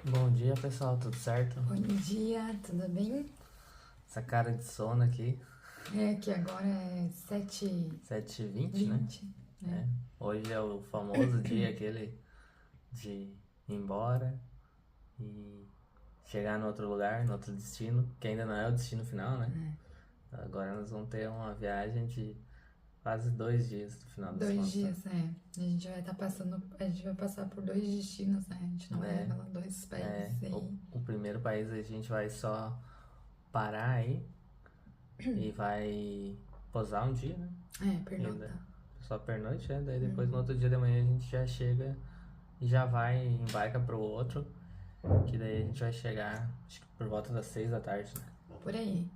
Bom dia, pessoal, tudo certo? Bom dia, tudo bem? Essa cara de sono aqui, Que agora é 7h20, né? 7h20, né? É. Hoje é o famoso dia aquele de ir embora e chegar no outro lugar, no outro destino, que ainda não é o destino final, né? Agora nós vamos ter uma viagem de quase 2 dias no final das 2 dias, contas. A gente vai estar passando, a gente vai passar por 2 destinos, né? A gente não vai É, revelar 2 países o, aí. o primeiro país a gente vai só parar aí e vai posar um dia, né? Pernota. Só pernoite, né? Daí depois no outro dia de manhã a gente já chega e já vai, embarca pro outro, que daí a gente vai chegar, acho que por volta das 6 da tarde, né? Por aí.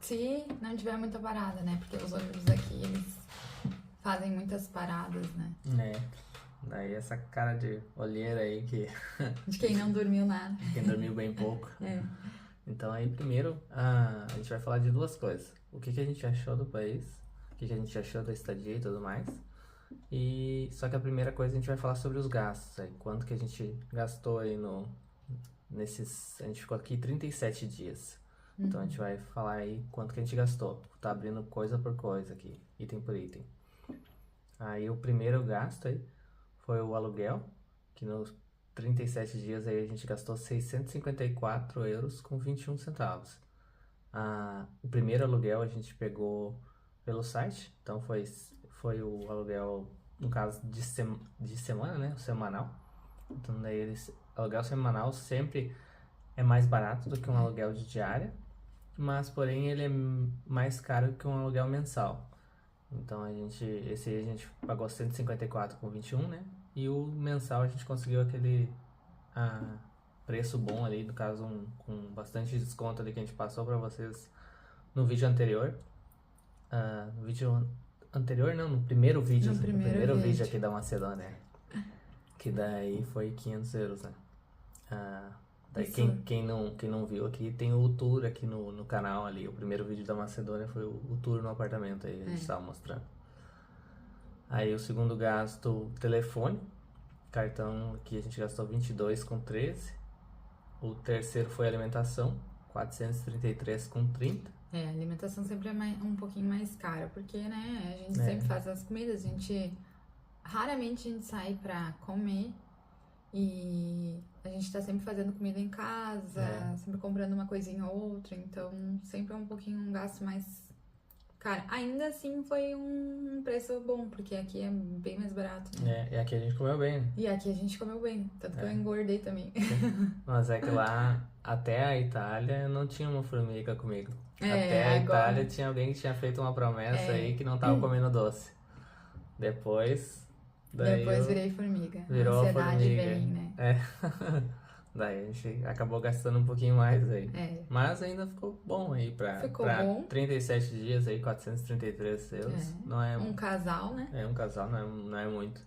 Se não tiver muita parada, né? Porque os ônibus aqui, eles fazem muitas paradas, né? Daí essa cara de olheira aí que De quem não dormiu nada. quem dormiu bem pouco. É. Então aí primeiro a gente vai falar de duas coisas. O que a gente achou do país, o que a gente achou da estadia e tudo mais. E só que a primeira coisa a gente vai falar sobre os gastos aí. Quanto que a gente gastou aí nesses. A gente ficou aqui 37 dias. Então a gente vai falar aí quanto que a gente gastou. Tá abrindo coisa por coisa aqui, item por item. Aí o primeiro gasto aí foi o aluguel, que nos 37 dias aí a gente gastou 654 euros com 21 centavos. O primeiro aluguel a gente pegou pelo site, então foi o aluguel, no caso de semana, né? O semanal. Então daí aluguel semanal sempre é mais barato do que um aluguel de diária, mas porém ele é mais caro que um aluguel mensal. Então esse aí a gente pagou 154 com 21, né? E o mensal a gente conseguiu aquele preço bom ali, no caso com bastante desconto ali que a gente passou para vocês no vídeo anterior. No vídeo anterior não, no primeiro vídeo. No No primeiro primeiro vídeo vídeo. aqui da Macedônia. Que daí foi 500 euros, né? Daí quem não viu aqui, tem o tour aqui no canal ali. O primeiro vídeo da Macedônia foi o tour no apartamento aí, a gente estava mostrando. Aí o segundo gasto, telefone. Cartão aqui a gente gastou 22 com 13. O terceiro foi alimentação, 433 com 30. A alimentação sempre é um pouquinho mais cara, porque, né, a gente sempre faz as comidas, raramente a gente sai pra comer e a gente tá sempre fazendo comida em casa, sempre comprando uma coisinha ou outra, então sempre é um pouquinho um gasto mais caro. Ainda assim foi um preço bom, porque aqui é bem mais barato, né? E aqui a gente comeu bem, né? E aqui a gente comeu bem, tanto que eu engordei também. Mas é que lá, até a Itália, não tinha uma formiga comigo. Até a agora... Itália tinha alguém que tinha feito uma promessa aí que não tava comendo doce. Depois virei formiga. Virou A a ansiedade formiga. vem, né? Daí a gente acabou gastando um pouquinho mais aí. É. Mas ainda ficou bom aí pra bom. 37 dias aí, 433 euros. Não é um casal, né? um casal, não é muito.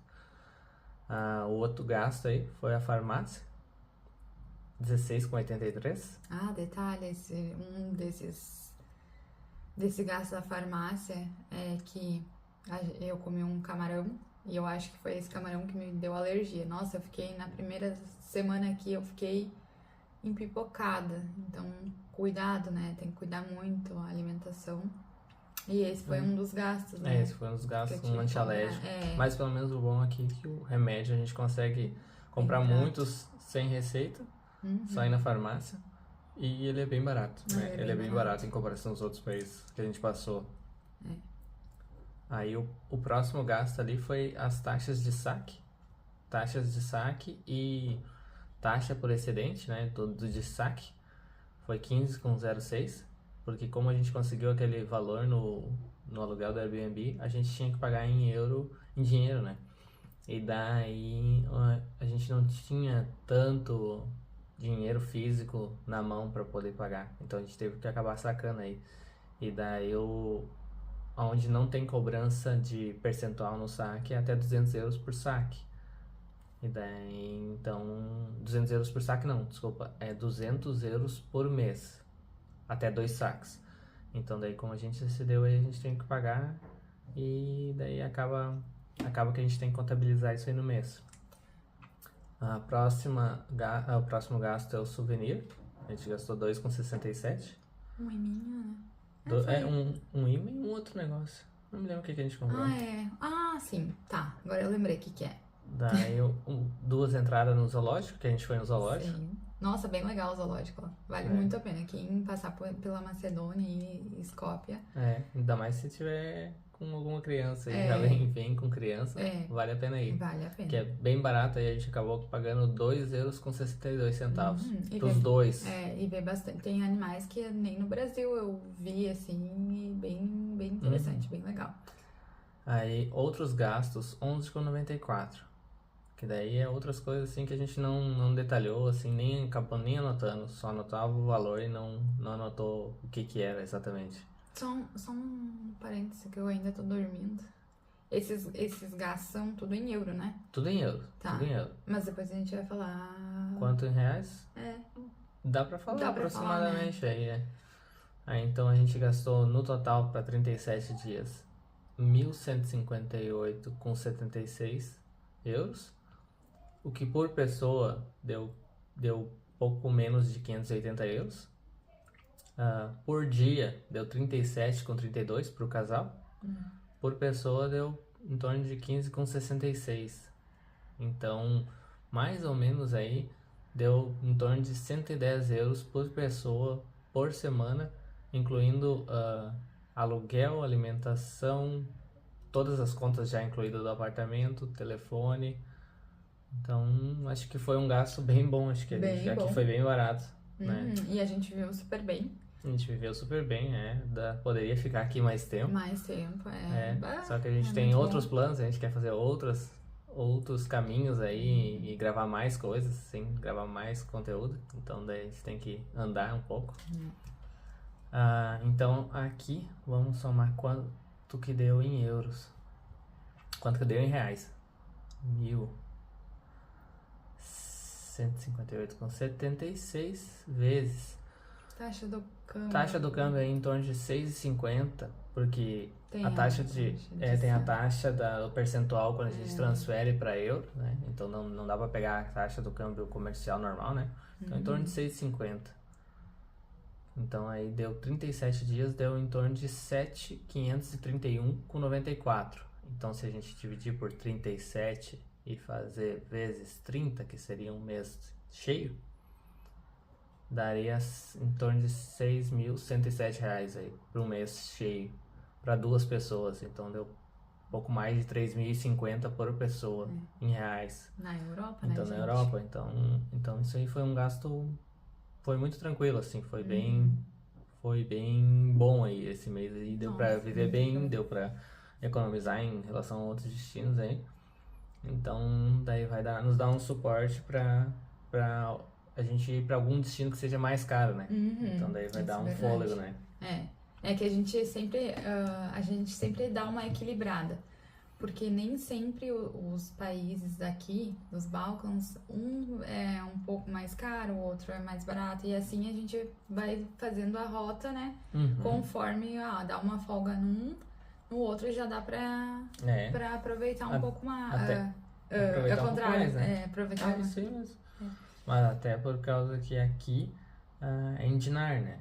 O outro gasto aí foi a farmácia, 16,83. Detalhe, desse gasto da farmácia é que eu comi um camarão e eu acho que foi esse camarão que me deu alergia. Nossa, eu fiquei na primeira semana aqui, eu fiquei empipocada. Então, cuidado, né? Tem que cuidar muito a alimentação. E esse foi um dos gastos, né? Esse foi um dos gastos, um antialérgico. Mas pelo menos o bom aqui é que o remédio a gente consegue comprar muitos sem receita, só ir na farmácia. E ele é bem barato, né? Ele é bem barato em comparação aos outros países que a gente passou. Aí o próximo gasto ali foi as taxas de saque. Taxas de saque e taxa por excedente, né? Do de saque. Foi 15,06. Porque como a gente conseguiu aquele valor no aluguel do Airbnb, a gente tinha que pagar em dinheiro, né? E daí a gente não tinha tanto dinheiro físico na mão para poder pagar. Então a gente teve que acabar sacando aí. E daí onde não tem cobrança de percentual no saque é até 200 euros por saque. E daí, então, 200 euros por saque não, desculpa, é 200 euros por mês, até 2 saques. Então daí, como a gente excedeu aí, a gente tem que pagar e daí acaba que a gente tem que contabilizar isso aí no mês. O próximo gasto é o souvenir. A gente gastou 2,67. Um iminho, né? Um imã e um outro negócio. Não me lembro o que a gente comprou. Ah, é. Ah, sim. Tá. Agora eu lembrei o que é. Daí 2 entradas no zoológico, que a gente foi no zoológico. Sim. Nossa, bem legal o zoológico lá. Vale muito a pena. Quem passar pela Macedônia e Skopje. Ainda mais se tiver com alguma criança. E já vem com criança, vale a pena ir. Vale a pena. Que é bem barato, aí a gente acabou pagando 2,62 euros pros dois. E vê bastante. Tem animais que nem no Brasil eu vi, assim, e bem interessante, bem legal. Aí, outros gastos, 11,94. Que daí é outras coisas assim que a gente não detalhou, assim, nem acabou nem anotando, só anotava o valor e não anotou o que era exatamente. Só um parêntese que eu ainda tô dormindo. Esses gastos são tudo em euro, né? Tudo em euro, tá. Tudo em euro. Mas depois a gente vai falar... Quanto em reais? Dá pra falar aproximadamente falar, né? Aí então a gente gastou no total para 37 dias 1.158,76 euros. O que por pessoa deu pouco menos de 580 euros. Por dia deu 37,32 para o casal. Por pessoa deu em torno de 15,66. Então, mais ou menos aí, deu em torno de 110 euros por pessoa por semana, incluindo aluguel, alimentação, todas as contas já incluídas do apartamento, telefone. Então, acho que foi um gasto bem bom, acho que aqui foi bem barato. Né? E a gente viveu super bem. A gente viveu super bem, poderia ficar aqui mais tempo. Só que a gente tem outros planos, a gente quer fazer outros caminhos aí e gravar mais coisas, sim, gravar mais conteúdo. Então, daí a gente tem que andar um pouco. Então, aqui, vamos somar quanto que deu em euros. Quanto que deu em reais. 1.158,76 vezes. Taxa do câmbio. Taxa do câmbio é em torno de 6,50, porque a taxa tem a taxa do percentual quando a gente transfere para euro, né? Então não dá para pegar a taxa do câmbio comercial normal, né? Então em torno de 6,50. Então aí deu 37 dias, deu em torno de 7.531,94. Então se a gente dividir por 37 e fazer vezes 30, que seria um mês cheio, daria em torno de 6.107 reais aí para um mês cheio para 2 pessoas. Então deu pouco mais de 3.050 por pessoa em reais. Na Europa, então, né, na Europa, então isso aí foi um gasto, foi muito tranquilo, assim, foi bem bom aí esse mês aí, deu para viver bem, deu para economizar em relação a outros destinos aí. Então daí vai nos dar um suporte para a gente ir para algum destino que seja mais caro, né? Então daí vai dar um fôlego, né? É que a gente sempre dá uma equilibrada, porque nem sempre os países daqui, dos Balcãs, um é um pouco mais caro, o outro é mais barato, e assim a gente vai fazendo a rota, né? Conforme dá uma folga no outro já dá pra aproveitar um pouco mais. Aproveitar ao contrário, mais, né? aproveitar mais. Sim, mas até por causa que aqui é em dinar, né?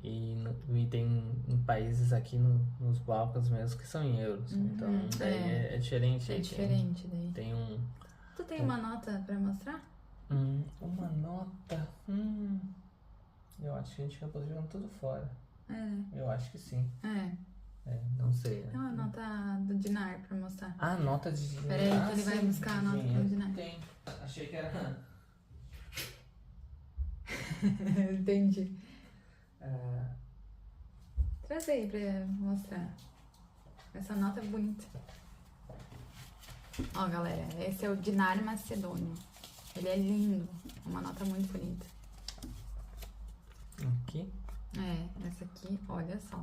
E tem países aqui nos Balcãs mesmo que são em euros. Então daí é diferente. É diferente daí. Tem Tu tem uma nota pra mostrar? Uma nota? Eu acho que a gente acabou jogando tudo fora. Eu acho que sim. Não sei. Tem uma nota do dinar pra mostrar. Nota de dinar. Peraí que ele vai buscar a nota do dinar. Tem. Achei que era... Entendi. Traz aí pra mostrar. Essa nota é bonita. Ó, galera, esse é o dinar macedônio. Ele é lindo. Uma nota muito bonita. Aqui? Essa aqui, olha só.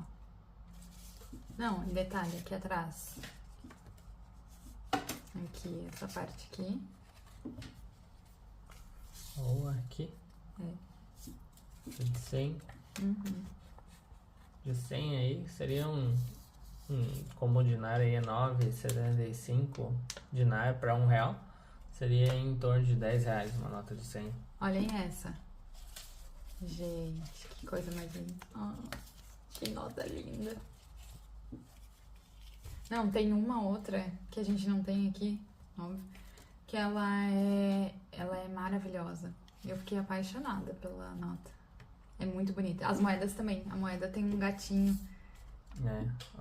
Não, em detalhe, aqui atrás. Aqui, essa parte aqui. Ou aqui. De 100. De 100 aí, seria como o dinar aí é 9,75 dinar para R$1. seria em torno de R$10 uma nota de 100. Olhem essa. Gente, que coisa mais linda. Que nota linda. Não, tem uma outra que a gente não tem aqui, óbvio, que ela é maravilhosa. Eu fiquei apaixonada pela nota. É muito bonita. As moedas também. A moeda tem um gatinho.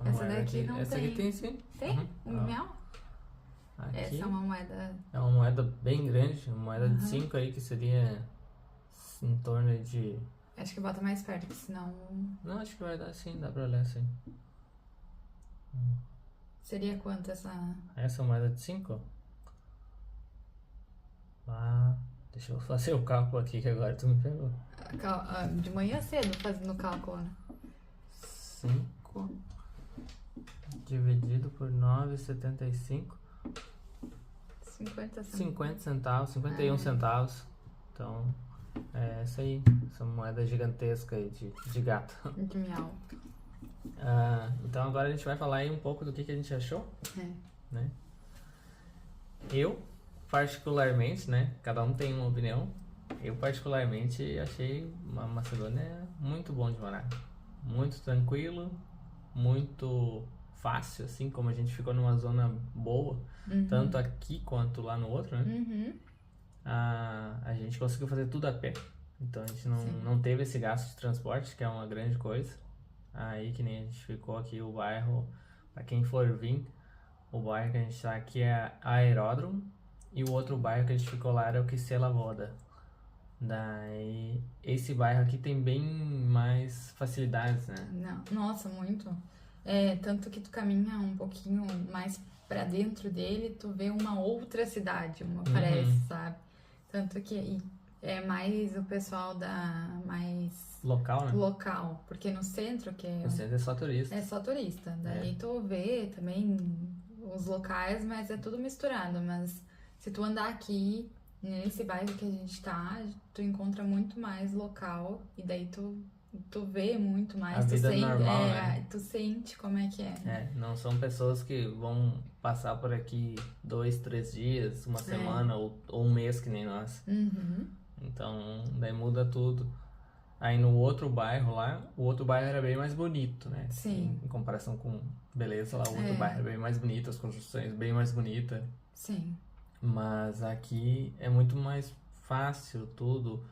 Essa daqui não essa tem. Aqui tem sim. Tem? Um real? Aqui Essa é uma moeda... é uma moeda bem grande, uma moeda de 5 aí, que seria em torno de... Acho que bota mais perto, porque senão... Não, acho que vai dar sim, dá pra olhar sim. Seria quanto essa... Essa moeda de 5? Deixa eu fazer o cálculo aqui, que agora tu me pegou. De manhã cedo fazendo o cálculo, né? 5 dividido por 9,75. 50 centavos. 50 centavos, 51 centavos. Então, é essa aí. Essa moeda gigantesca aí de gato. De miau. Então agora a gente vai falar aí um pouco do que a gente achou. Né? Eu, particularmente, né? Cada um tem uma opinião. Eu particularmente achei a Macedônia muito bom de morar. Muito tranquilo, muito fácil, assim, como a gente ficou numa zona boa, tanto aqui quanto lá no outro, né? A gente conseguiu fazer tudo a pé. Então a gente não teve esse gasto de transporte, que é uma grande coisa. Aí que nem a gente ficou aqui, o bairro, pra quem for vir, o bairro que a gente tá aqui é Aeródromo, e o outro bairro que a gente ficou lá era o Quisela Voda. Daí, esse bairro aqui tem bem mais facilidades, né? Nossa, muito. Tanto que tu caminha um pouquinho mais pra dentro dele, tu vê uma outra cidade, parece, sabe? Tanto que é mais o pessoal mais... Local, né? Local, porque no centro, No centro é só turista. É só turista. Daí tu vê também os locais, mas é tudo misturado. Mas se tu andar aqui, nesse bairro que a gente tá, tu encontra muito mais local e daí tu vê muito mais. A vida normal, né? Tu sente como é que é. Não são pessoas que vão passar por aqui 2, 3 dias, uma semana ou um mês, que nem nós. Então, daí muda tudo. Aí no outro bairro lá, o outro bairro era bem mais bonito, né? Sim. Em comparação com Beleza, lá o outro bairro é bem mais bonito, as construções bem mais bonitas. Sim. Mas aqui é muito mais fácil tudo.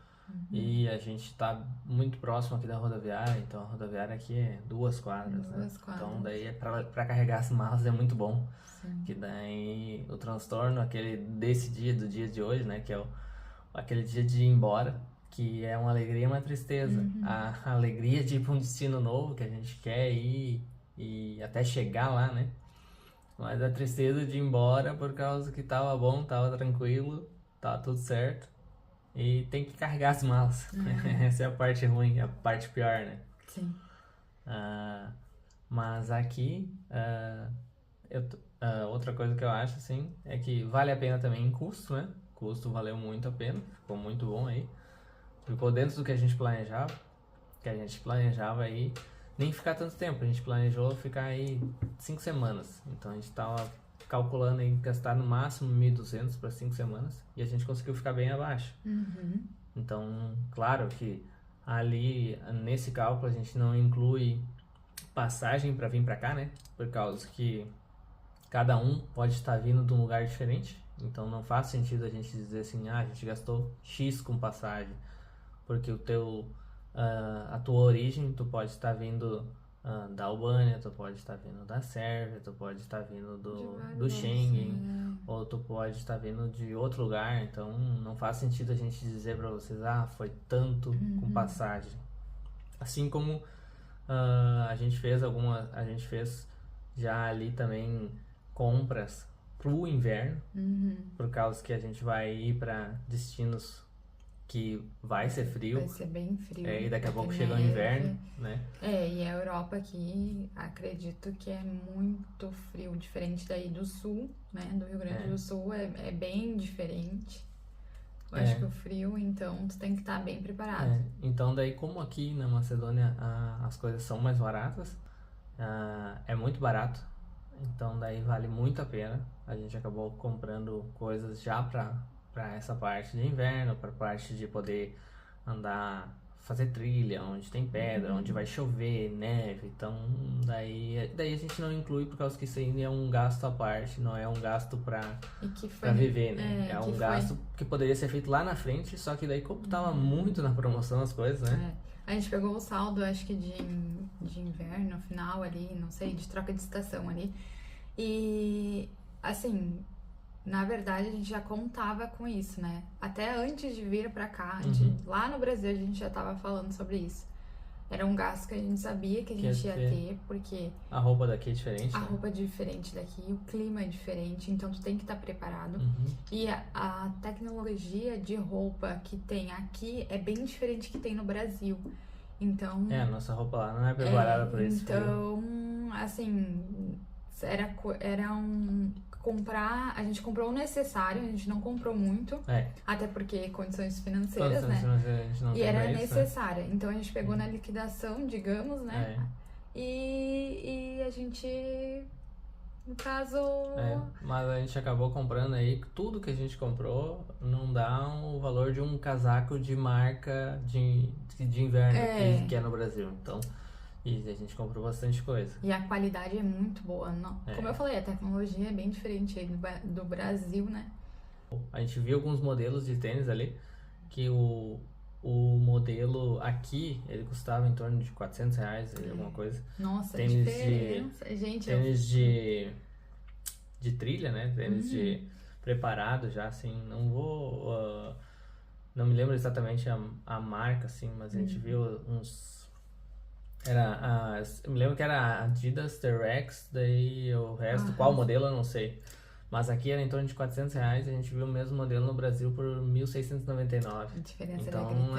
E a gente tá muito próximo aqui da rodoviária, então a rodoviária aqui é 2 quadras, né? Então daí pra carregar as malas é muito bom. Sim. Que daí o transtorno, desse dia, do dia de hoje, né? Que é aquele dia de ir embora, que é uma alegria e uma tristeza. A alegria de ir pra um destino novo que a gente quer ir e até chegar lá, né? Mas a tristeza de ir embora por causa que tava bom, tava tranquilo, tava tudo certo. E tem que carregar as malas. Essa é a parte ruim, a parte pior, né? Sim. Mas aqui, outra coisa que eu acho, assim, é que vale a pena também em custo, né? Custo valeu muito a pena, ficou muito bom aí. Ficou dentro do que a gente planejava. Que a gente planejava aí nem ficar tanto tempo, a gente planejou ficar aí 5 semanas. Então a gente tava calculando em gastar no máximo 1.200 para 5 semanas e a gente conseguiu ficar bem abaixo. Então, claro que ali nesse cálculo a gente não inclui passagem para vir para cá, né? Por causa que cada um pode estar vindo de um lugar diferente. Então não faz sentido a gente dizer assim, a gente gastou X com passagem, porque a tua origem, tu pode estar vindo da Albânia, tu pode estar vindo da Sérvia, tu pode estar vindo do Schengen, ou tu pode estar vindo de outro lugar. Então não faz sentido a gente dizer para vocês, foi tanto com passagem. Assim como a gente fez já ali também compras pro inverno, por causa que a gente vai ir para destinos que vai ser frio. Vai ser bem frio. E daqui a pouco chega o inverno, né? E a Europa aqui, acredito que é muito frio, diferente daí do sul, né? Do Rio Grande do Sul é bem diferente. Eu acho que o frio, então, tu tem que estar bem preparado. Então daí, como aqui na Macedônia as coisas são mais baratas, é muito barato Então daí vale muito a pena. A gente acabou comprando coisas já para essa parte de inverno, para parte de poder andar, fazer trilha, onde tem pedra, onde vai chover, neve. Então daí a gente não inclui por causa que isso ainda é um gasto à parte, não é um gasto para viver, né? É um gasto que poderia ser feito lá na frente, só que daí como tava muito na promoção as coisas, né? A gente pegou o saldo, acho que de inverno, final ali, não sei, de troca de estação ali. E, assim, na verdade a gente já contava com isso, né? Até antes de vir pra cá, lá no Brasil a gente já tava falando sobre isso. Era um gasto que a gente sabia que a gente ia ter, porque... A roupa daqui é diferente, A roupa é diferente daqui, o clima é diferente, então tu tem que estar preparado. E a tecnologia de roupa que tem aqui é bem diferente que tem no Brasil. Então... a nossa roupa lá não é preparada para isso. Então, assim, era um... A gente comprou o necessário, a gente não comprou muito, até porque condições financeiras, né? A gente não e era necessária. Então a gente pegou na liquidação, digamos, né? E a gente, no caso... mas a gente acabou comprando aí, tudo que a gente comprou não dá o valor de um casaco de marca de inverno que é no Brasil. Então... E a gente comprou bastante coisa. E a qualidade é muito boa. Não? Como eu falei, a tecnologia é bem diferente aí do Brasil, né? A gente viu alguns modelos de tênis ali, que o modelo aqui, ele custava em torno de R$400, alguma coisa. Nossa, tênis diferença. Gente, tênis de trilha, né? Tênis de preparado já, assim, não me lembro exatamente a marca, assim, mas a gente viu uns... eu me lembro que era a Adidas, T-Rex, daí o resto, qual modelo eu não sei. Mas aqui era em torno de R$400 e a gente viu o mesmo modelo no Brasil por R$1.699. A diferença então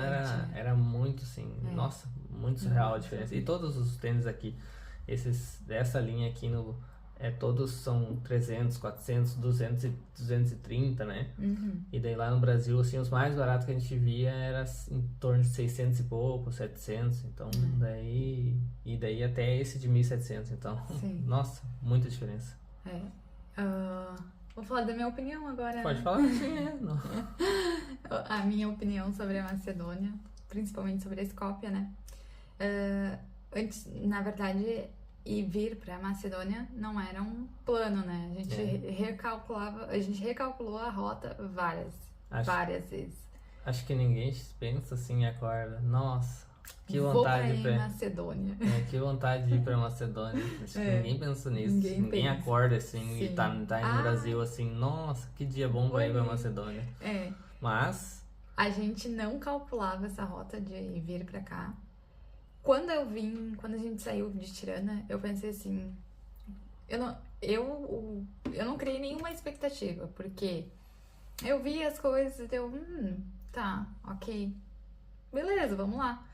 era muito assim, nossa, muito surreal a diferença. E todos os tênis aqui, dessa linha aqui todos são 300, 400, 200 e 230, né? E daí lá no Brasil, assim, os mais baratos que a gente via era em torno de 600 e pouco, 700. Então, daí até esse de 1.700. Então, nossa, muita diferença. Vou falar da minha opinião agora. Pode falar que sim, A minha opinião sobre a Macedônia, principalmente sobre a Skopje, né? Antes, na verdade... E vir pra Macedônia não era um plano, né? A gente recalculou a rota várias vezes. Acho que ninguém pensa assim e acorda. Nossa, que vontade Vou pra ir Macedônia. Que vontade de ir pra Macedônia. Acho que ninguém pensa nisso. Ninguém acorda assim e tá no Brasil assim, nossa, que dia bom pra ir pra Macedônia. Mas a gente não calculava essa rota de vir pra cá. Quando a gente saiu de Tirana, eu pensei assim, eu não criei nenhuma expectativa, porque eu vi as coisas e eu, tá, ok, beleza, vamos lá.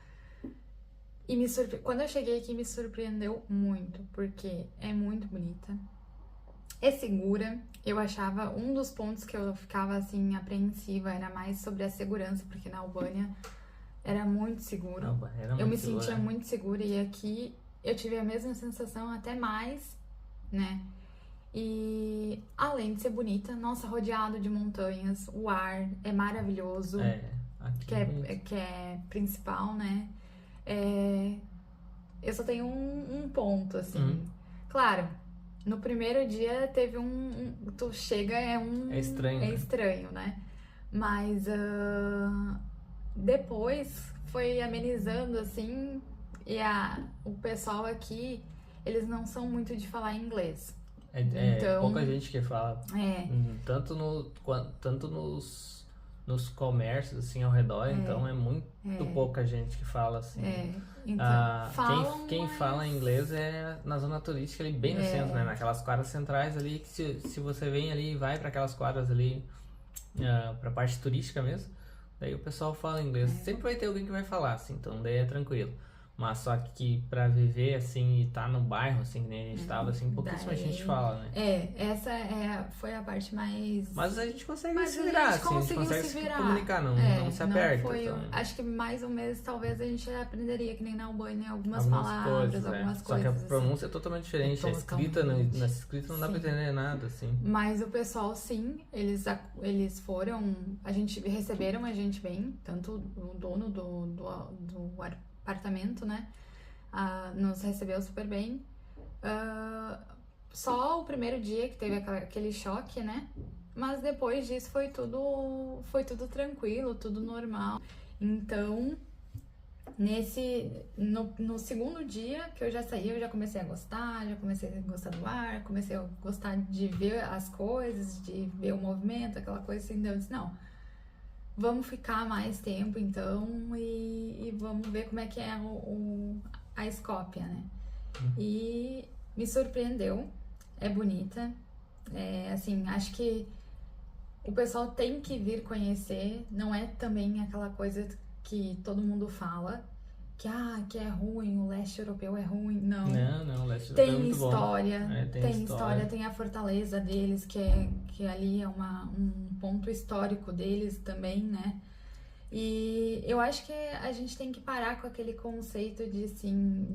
E quando eu cheguei aqui, me surpreendeu muito, porque é muito bonita, é segura. Eu achava, um dos pontos que eu ficava assim, apreensiva, era mais sobre a segurança, porque na Albânia... Era muito seguro. Eu me sentia muito segura e aqui eu tive a mesma sensação, até mais, né? E além de ser bonita, nossa, rodeado de montanhas, o ar é maravilhoso. Que é principal, né? Eu só tenho um ponto, assim. Claro, no primeiro dia teve tu chega, é estranho. É estranho, né? Mas... depois foi amenizando assim, e o pessoal aqui, eles não são muito de falar inglês. Então, pouca gente que fala. Tanto nos comércios assim ao redor, então é muito pouca gente que fala assim. Então, quem fala inglês é na zona turística ali, bem no centro, né? Naquelas quadras centrais ali, que se você vem ali e vai para aquelas quadras ali, pra parte turística mesmo, daí o pessoal fala inglês. Sempre vai ter alguém que vai falar, assim, então daí é tranquilo. Mas só que pra viver, assim, e tá no bairro, assim, que nem a gente tava, assim, pouquíssima gente fala, né? Essa foi a parte mais... Mas a gente consegue Mas se virar, a gente assim, a gente conseguiu consegue se se virar. comunicar, não se aperta. Foi, Então, acho que mais um mês talvez a gente aprenderia, que nem na Albânia, algumas algumas palavras, coisas, algumas Só coisas. que a pronúncia é totalmente diferente, a escrita, Totalmente. na escrita não dá pra Sim. entender nada, assim. Mas o pessoal, sim, eles foram, receberam a gente bem, tanto o dono do apartamento, né, nos recebeu super bem. Só o primeiro dia que teve aquele choque, né, mas depois disso foi tudo tranquilo, tudo normal. Então, no segundo dia que eu já saí, eu já comecei a gostar do ar, comecei a gostar de ver as coisas, de ver o movimento, aquela coisa assim. Então eu disse, não, vamos ficar mais tempo então e vamos ver como é que é a Escópia, né? E me surpreendeu, é bonita, assim, acho que o pessoal tem que vir conhecer, não é também aquela coisa que todo mundo fala, que é ruim, o leste europeu é ruim, não. Não, o leste europeu é muito História, bom. tem história, tem a fortaleza deles, que ali é um ponto histórico deles também, né? E eu acho que a gente tem que parar com aquele conceito de, assim,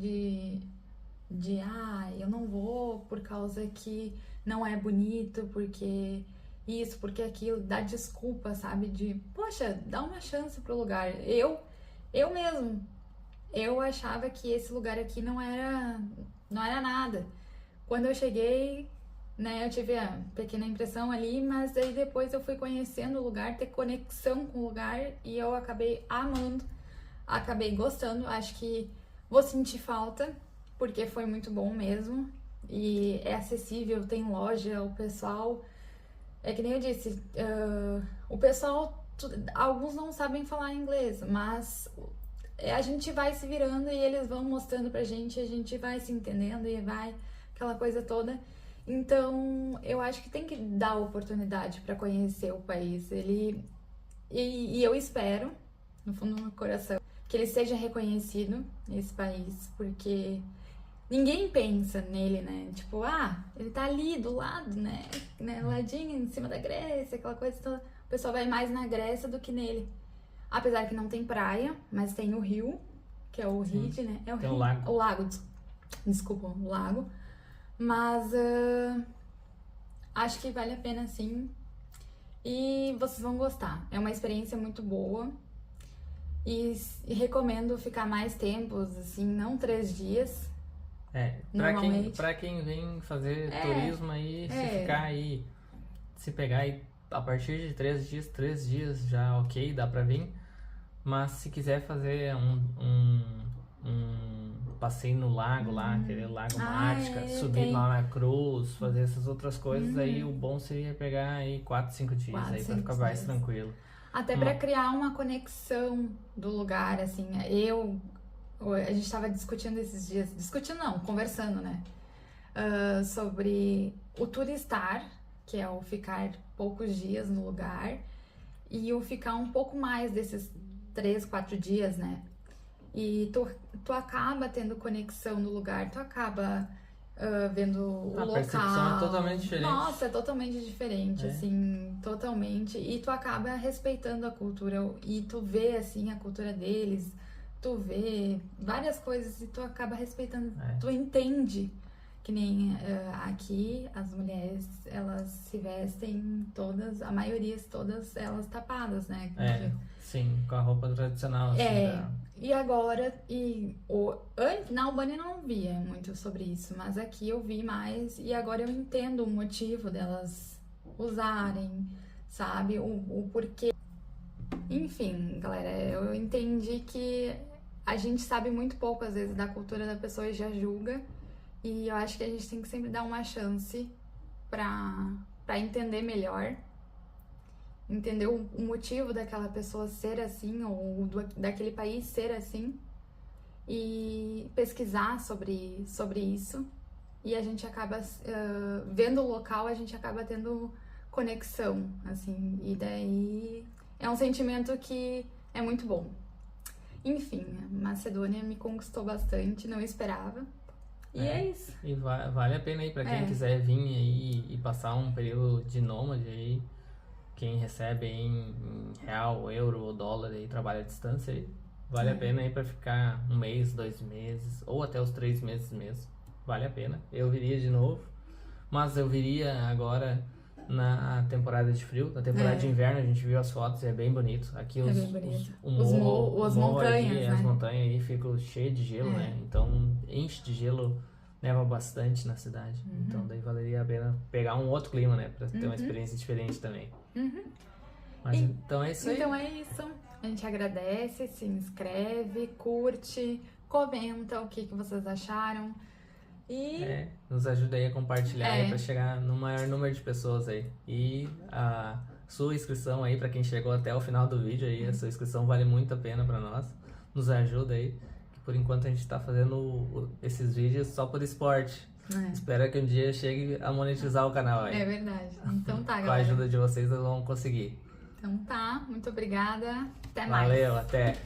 eu não vou por causa que não é bonito, porque isso, porque aquilo, dá desculpa, sabe? Poxa, dá uma chance pro lugar. Eu mesmo, eu achava que esse lugar aqui não era nada. Quando eu cheguei, né, eu tive a pequena impressão ali, mas aí depois eu fui conhecendo o lugar, ter conexão com o lugar e eu acabei amando, acabei gostando. Acho que vou sentir falta, porque foi muito bom mesmo e é acessível, tem loja, o pessoal... É que nem eu disse, o pessoal, alguns não sabem falar inglês, mas a gente vai se virando e eles vão mostrando pra gente, a gente vai se entendendo e vai aquela coisa toda. Então, eu acho que tem que dar oportunidade para conhecer o país. E eu espero, no fundo do meu coração, que ele seja reconhecido, esse país, porque... Ninguém pensa nele, né? Tipo, ele tá ali do lado, né? Ladinho, em cima da Grécia, aquela coisa toda. O pessoal vai mais na Grécia do que nele. Apesar que não tem praia, mas tem o rio, que é o Ride, né? É o tem rio. o lago. O lago, desculpa, o lago. Mas acho que vale a pena sim. E vocês vão gostar. É uma experiência muito boa. E recomendo ficar mais tempos, assim, não 3 dias. Pra quem vem fazer turismo aí, se ficar aí, se pegar aí a partir de 3 dias já ok, dá pra vir. Mas se quiser fazer um passeio no lago lá, aquele lago Mágica, subir lá na cruz, fazer essas outras coisas, aí o bom seria pegar aí 4, 5 dias, aí pra ficar mais tranquilo. Até pra criar uma conexão do lugar, assim, a gente tava discutindo esses dias, conversando, né? Sobre o turistar, que é o ficar poucos dias no lugar, e o ficar um pouco mais desses 3, 4 dias, né? E tu acaba tendo conexão no lugar, tu acaba vendo o local. A percepção é totalmente diferente. Nossa, é totalmente diferente, assim, totalmente. E tu acaba respeitando a cultura, e tu vê, assim, a cultura deles, tu vê várias coisas e tu acaba respeitando, tu entende. Que nem aqui, as mulheres, elas se vestem todas, a maioria, todas elas tapadas, né? Sim, com a roupa tradicional. Assim, e agora, na Albânia eu não via muito sobre isso, mas aqui eu vi mais e agora eu entendo o motivo delas usarem, sabe? O porquê. Enfim, galera, eu entendi que a gente sabe muito pouco, às vezes, da cultura da pessoa e já julga. E eu acho que a gente tem que sempre dar uma chance pra entender melhor. Entender o motivo daquela pessoa ser assim, ou daquele país ser assim. E pesquisar sobre isso. E a gente acaba, vendo o local, a gente acaba tendo conexão, assim. E daí é um sentimento que é muito bom. Enfim, a Macedônia me conquistou bastante, não esperava. E é isso. E vale a pena aí pra quem quiser vir aí e passar um período de nômade aí. Quem recebe em real, euro ou dólar aí, trabalha à distância aí. Vale a pena aí pra ficar 1 mês, 2 meses, ou até os 3 meses mesmo. Vale a pena. Eu viria de novo. Mas eu viria agora na temporada de frio. Na temporada de inverno a gente viu as fotos e é bem bonito. Aqui bem bonito. as montanhas, né? As montanhas aí ficam cheias de gelo, né? Então enche de gelo, neva bastante na cidade. Então daí valeria a pena pegar um outro clima, né? Pra ter uma experiência diferente também. Mas então é isso aí. Então é isso. A gente agradece, se inscreve, curte, comenta o que vocês acharam. E nos ajuda aí a compartilhar aí pra chegar no maior número de pessoas aí. E a sua inscrição aí, pra quem chegou até o final do vídeo aí, a sua inscrição vale muito a pena pra nós. Nos ajuda aí, que por enquanto a gente tá fazendo esses vídeos só por esporte. Espero que um dia chegue a monetizar o canal aí. É verdade. Então tá, galera. Com a ajuda de vocês, nós vamos conseguir. Então tá, muito obrigada. Até mais. Valeu, até.